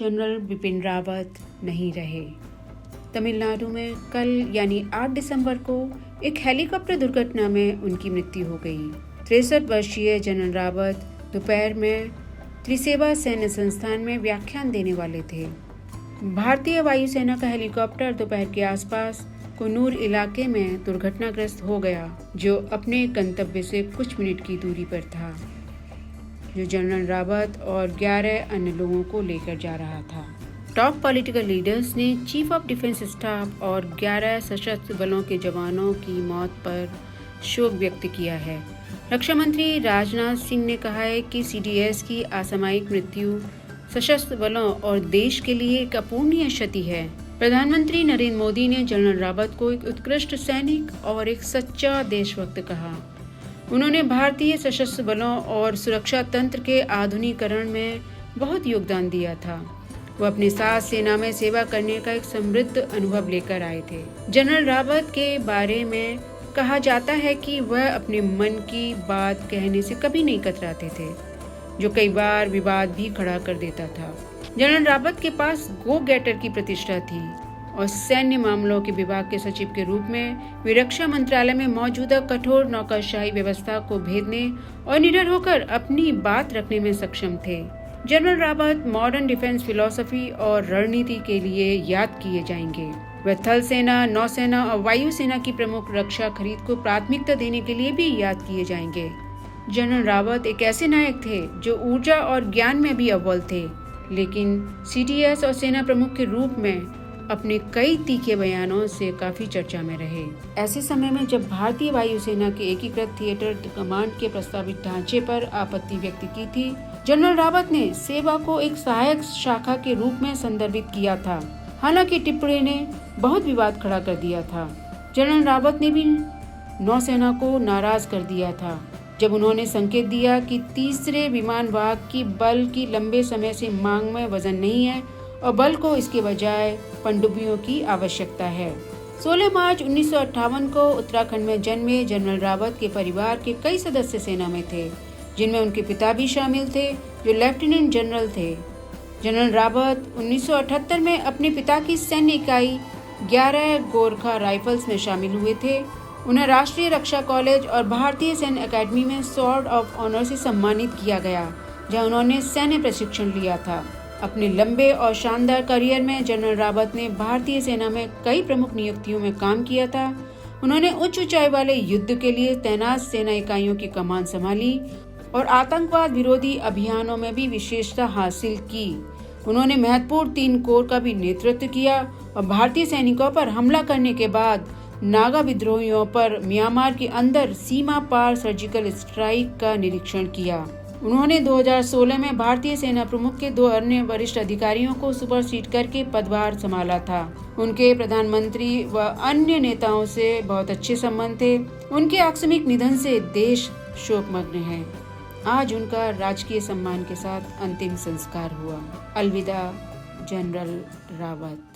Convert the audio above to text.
General Bipin Rawat नहीं रहे। तमिलनाडु में कल यानी 8 दिसंबर को एक हेलीकॉप्टर दुर्घटना में उनकी मृत्यु हो गई। 63 वर्षीय जनरल रावत दोपहर में त्रिसेवा सैन्य संस्थान में व्याख्यान देने वाले थे। भारतीय वायुसेना का हेलीकॉप्टर दोपहर के आसपास कुन्नूर इलाके में दुर्घटनाग्रस्त हो गया, जो अपने गंतव्य से कुछ मिनट की दूरी पर था, जो जनरल रावत और 11 अन्य लोगों को लेकर जा रहा था। टॉप पॉलिटिकल लीडर्स ने चीफ ऑफ डिफेंस स्टाफ और 11 सशस्त्र बलों के जवानों की मौत पर शोक व्यक्त किया है। रक्षा मंत्री राजनाथ सिंह ने कहा है कि सीडीएस की असामयिक मृत्यु सशस्त्र बलों और देश के लिए एक अपूरणीय क्षति है। प्रधानमंत्री नरेंद्र मोदी ने जनरल रावत को एक उत्कृष्ट सैनिक और एक सच्चा देशभक्त कहा। उन्होंने भारतीय सशस्त्र बलों और सुरक्षा तंत्र के आधुनिकीकरण में बहुत योगदान दिया था। वो अपने साथ सेना में सेवा करने का एक समृद्ध अनुभव लेकर आए थे। जनरल रावत के बारे में कहा जाता है कि वह अपने मन की बात कहने से कभी नहीं कतराते थे, जो कई बार विवाद भी खड़ा कर देता था। जनरल रावत के पास गो गेटर की प्रतिष्ठा थी और सैन्य मामलों के विभाग के सचिव के रूप में वे रक्षा मंत्रालय में मौजूदा कठोर नौकरशाही व्यवस्था को भेदने और निडर होकर अपनी बात रखने में सक्षम थे। General Rawat modern defence philosophy और रणनीति के लिए याद किए जाएंगे। वह थल सेना, नौसेना और वायुसेना की प्रमुख रक्षा खरीद को प्राथमिकता देने के लिए भी याद किए जाएंगे। जनरल रावत एक ऐसे नायक थे जो ऊर्जा और ज्ञान में भी अव्वल थे, लेकिन सीडीएस और सेना प्रमुख के रूप में अपने कई तीखे बयानों से काफी चर्चा में रहे। ऐसे समय में जब भारतीय वायुसेना के एकीकृत थिएटर कमांड के प्रस्तावित ढांचे पर आपत्ति व्यक्त की थी, जनरल रावत ने सेवा को एक सहायक शाखा के रूप में संदर्भित किया था। हालांकि टिप्पणी ने बहुत विवाद खड़ा कर दिया था। जनरल रावत ने भी नौसेना को नाराज कर दिया था जब उन्होंने संकेत दिया कि तीसरे विमान वाहक की बल की लंबे समय से मांग में वजन नहीं है और बल को इसके बजाय पनडुब्बियों की आवश्यकता है। 16 मार्च 1958 को उत्तराखंड में जन्मे जनरल रावत के परिवार के कई सदस्य सेना में थे, जिनमें उनके पिता भी शामिल थे, जो लेफ्टिनेंट जनरल थे। जनरल रावत 1978 में अपने पिता की सैन्य इकाई 11 गोरखा राइफल्स में शामिल हुए थे। उन्हें राष्ट्रीय रक्षा कॉलेज और भारतीय सैन्य अकेडमी में स्वॉर्ड ऑफ ऑनर से सम्मानित किया गया, जहां उन्होंने सैन्य प्रशिक्षण लिया था। अपने लंबे और शानदार करियर में जनरल रावत ने भारतीय सेना में कई प्रमुख नियुक्तियों में काम किया था। उन्होंने उच्च ऊंचाई वाले युद्ध के लिए तैनात सेना इकाइयों की कमान संभाली और आतंकवाद विरोधी अभियानों में भी विशेषता हासिल की। उन्होंने महत्वपूर्ण 3 कोर का भी नेतृत्व किया और भारतीय सैनिकों पर हमला करने के बाद नागा विद्रोहियों पर म्यांमार के अंदर सीमा पार सर्जिकल स्ट्राइक का निरीक्षण किया। उन्होंने 2016 में भारतीय सेना प्रमुख के 2 अन्य वरिष्ठ अधिकारियों को सुपरसीड करके पदभार संभाला था। उनके प्रधानमंत्री व अन्य नेताओं से बहुत अच्छे संबंध थे। उनके आकस्मिक निधन से देश शोकमग्न है। आज उनका राजकीय सम्मान के साथ अंतिम संस्कार हुआ। अलविदा जनरल रावत।